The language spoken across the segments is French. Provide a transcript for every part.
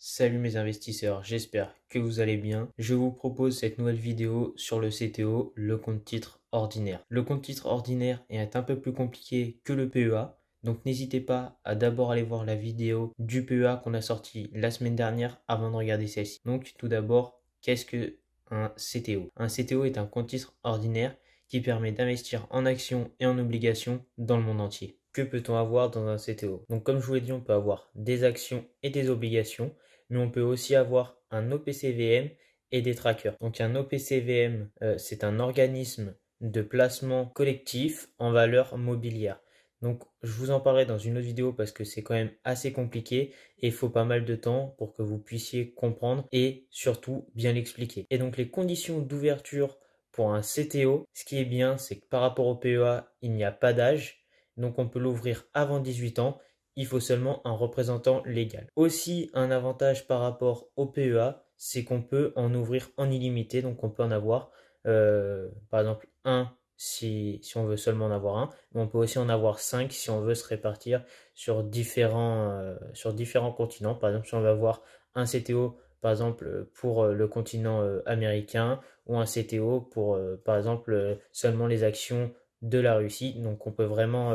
Salut mes investisseurs, j'espère que vous allez bien. Je vous propose cette nouvelle vidéo sur le CTO, le compte titre ordinaire. Le compte titre ordinaire est un peu plus compliqué que le PEA, donc n'hésitez pas à d'abord aller voir la vidéo du PEA qu'on a sorti la semaine dernière avant de regarder celle-ci. Donc tout d'abord, qu'est-ce que un CTO? Un CTO est un compte titre ordinaire qui permet d'investir en actions et en obligations dans le monde entier. Que peut-on avoir dans un CTO? Donc comme je vous l'ai dit, on peut avoir des actions et des obligations, mais on peut aussi avoir un OPCVM et des trackers. Donc un OPCVM, c'est un organisme de placement collectif en valeur mobilière. Donc je vous en parlerai dans une autre vidéo parce que c'est quand même assez compliqué et il faut pas mal de temps pour que vous puissiez comprendre et surtout bien l'expliquer. Et donc les conditions d'ouverture pour un CTO, ce qui est bien, c'est que par rapport au PEA, il n'y a pas d'âge. Donc on peut l'ouvrir avant 18 ans. Il faut seulement un représentant légal. Aussi, un avantage par rapport au PEA, c'est qu'on peut en ouvrir en illimité. Donc on peut en avoir, par exemple, un si on veut seulement en avoir un. Mais on peut aussi en avoir 5 si on veut se répartir sur différents continents. Par exemple, si on veut avoir un CTO, par exemple, pour le continent américain, ou un CTO pour, par exemple, seulement les actions de la Russie. Donc on peut vraiment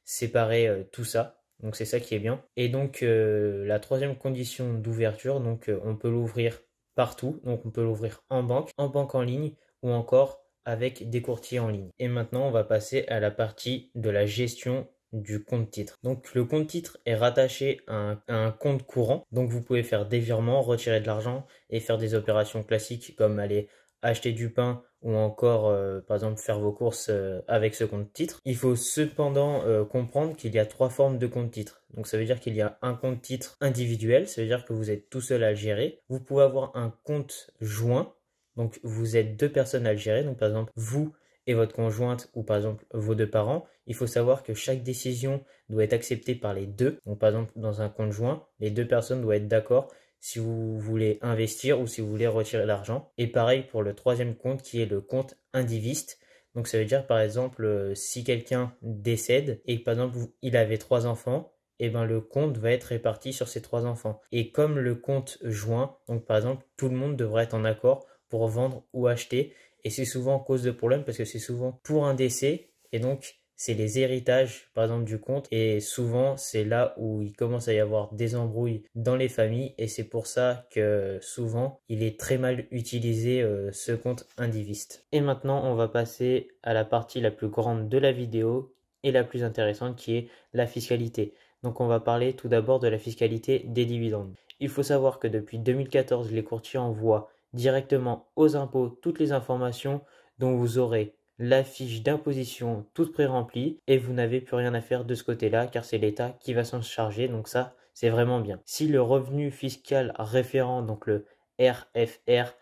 séparer tout ça. Donc c'est ça qui est bien. Et donc la troisième condition d'ouverture, donc on peut l'ouvrir partout. Donc on peut l'ouvrir en banque en ligne ou encore avec des courtiers en ligne. Et maintenant on va passer à la partie de la gestion du compte titre. Donc le compte titre est rattaché à un compte courant. Donc vous pouvez faire des virements, retirer de l'argent et faire des opérations classiques comme aller acheter du pain ou encore par exemple faire vos courses avec ce compte titre. Il faut cependant comprendre qu'il y a trois formes de compte titre. Donc ça veut dire qu'il y a un compte titre individuel, ça veut dire que vous êtes tout seul à le gérer. Vous pouvez avoir un compte joint, donc vous êtes deux personnes à le gérer. Donc par exemple vous et votre conjointe ou par exemple vos deux parents. Il faut savoir que chaque décision doit être acceptée par les deux. Donc par exemple dans un compte joint, les deux personnes doivent être d'accord si vous voulez investir ou si vous voulez retirer l'argent. Et pareil pour le troisième compte qui est le compte indiviste. Donc ça veut dire par exemple si quelqu'un décède et par exemple il avait trois enfants, et ben le compte va être réparti sur ces trois enfants. Et comme le compte joint, donc par exemple tout le monde devrait être en accord pour vendre ou acheter. Et c'est souvent cause de problème parce que c'est souvent pour un décès et donc c'est les héritages, par exemple, du compte. Et souvent, c'est là où il commence à y avoir des embrouilles dans les familles. Et c'est pour ça que souvent, il est très mal utilisé ce compte indiviste. Et maintenant, on va passer à la partie la plus grande de la vidéo et la plus intéressante qui est la fiscalité. Donc, on va parler tout d'abord de la fiscalité des dividendes. Il faut savoir que depuis 2014, les courtiers envoient directement aux impôts toutes les informations dont vous aurez la fiche d'imposition toute pré-remplie et vous n'avez plus rien à faire de ce côté-là car c'est l'État qui va s'en charger. Donc ça, c'est vraiment bien. Si le revenu fiscal référent, donc le RFR,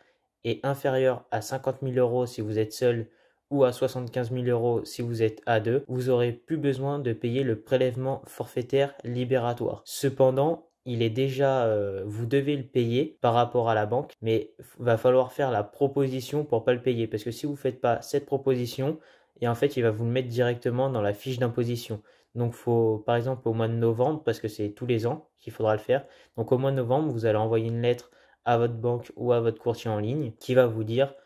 est inférieur à 50 000 euros si vous êtes seul ou à 75 000 euros si vous êtes à deux, vous aurez plus besoin de payer le prélèvement forfaitaire libératoire. Cependant, il est déjà, vous devez le payer par rapport à la banque, mais va falloir faire la proposition pour pas le payer. Parce que si vous ne faites pas cette proposition, et en fait, il va vous le mettre directement dans la fiche d'imposition. Donc, faut, par exemple, au mois de novembre, parce que c'est tous les ans qu'il faudra le faire. Donc, au mois de novembre, vous allez envoyer une lettre à votre banque ou à votre courtier en ligne qui va vous dire,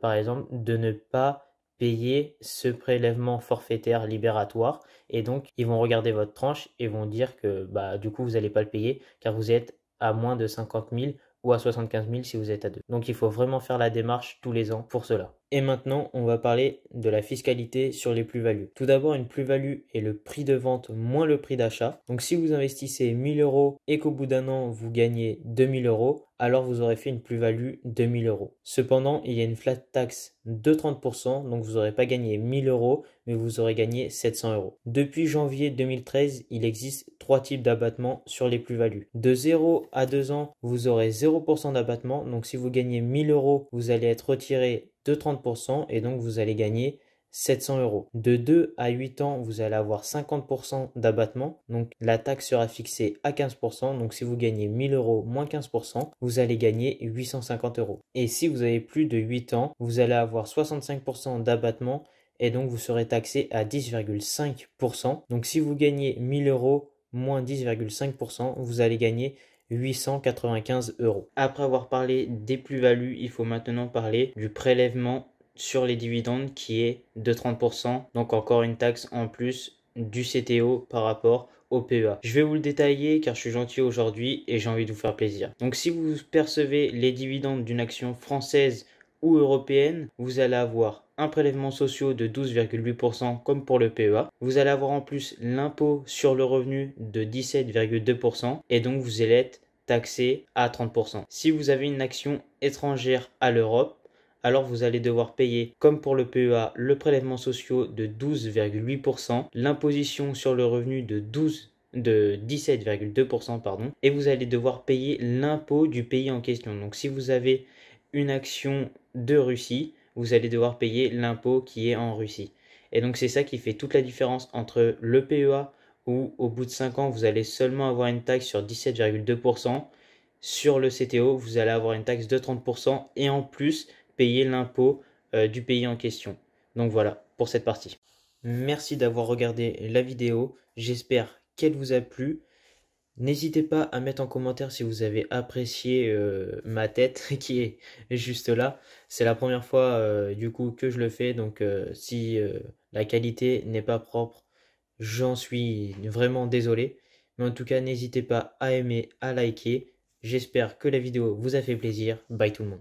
par exemple, de ne pas payer ce prélèvement forfaitaire libératoire et donc ils vont regarder votre tranche et vont dire que bah du coup vous n'allez pas le payer car vous êtes à moins de 50 000 ou à 75 000 si vous êtes à deux. Donc il faut vraiment faire la démarche tous les ans pour cela. Et maintenant, on va parler de la fiscalité sur les plus-values. Tout d'abord, une plus-value est le prix de vente moins le prix d'achat. Donc si vous investissez 1000 euros et qu'au bout d'un an, vous gagnez 2000 euros, alors vous aurez fait une plus-value de 1000 euros. Cependant, il y a une flat tax de 30%, donc vous n'aurez pas gagné 1000 euros, mais vous aurez gagné 700 euros. Depuis janvier 2013, il existe trois types d'abattements sur les plus-values. De 0 à 2 ans, vous aurez 0% d'abattement, donc si vous gagnez 1000 euros, vous allez être retiré de 30% et donc vous allez gagner 700 euros. De 2 à 8 ans, vous allez avoir 50% d'abattement. Donc la taxe sera fixée à 15%. Donc si vous gagnez 1000 euros moins 15%, vous allez gagner 850 euros. Et si vous avez plus de 8 ans, vous allez avoir 65% d'abattement et donc vous serez taxé à 10,5%. Donc si vous gagnez 1000 euros moins 10,5%, vous allez gagner 895 euros. Après avoir parlé des plus-values, il faut maintenant parler du prélèvement sur les dividendes qui est de 30%, donc encore une taxe en plus du CTO par rapport au PEA. Je vais vous le détailler car je suis gentil aujourd'hui et j'ai envie de vous faire plaisir. Donc si vous percevez les dividendes d'une action française ou européenne, vous allez avoir un prélèvement social de 12,8% comme pour le PEA. Vous allez avoir en plus l'impôt sur le revenu de 17,2% et donc vous allez être taxé à 30%. Si vous avez une action étrangère à l'Europe, alors vous allez devoir payer, comme pour le PEA, le prélèvement social de 12,8%, l'imposition sur le revenu de 17,2%, pardon, et vous allez devoir payer l'impôt du pays en question. Donc si vous avez une action de Russie, vous allez devoir payer l'impôt qui est en Russie. Et donc c'est ça qui fait toute la différence entre le PEA où au bout de 5 ans, vous allez seulement avoir une taxe sur 17,2%. Sur le CTO, vous allez avoir une taxe de 30% et en plus payer l'impôt du pays en question. Donc voilà pour cette partie. Merci d'avoir regardé la vidéo. J'espère qu'elle vous a plu. N'hésitez pas à mettre en commentaire si vous avez apprécié ma tête qui est juste là. C'est la première fois du coup que je le fais. Donc si la qualité n'est pas propre, j'en suis vraiment désolé. Mais en tout cas, n'hésitez pas à aimer, à liker. J'espère que la vidéo vous a fait plaisir. Bye tout le monde.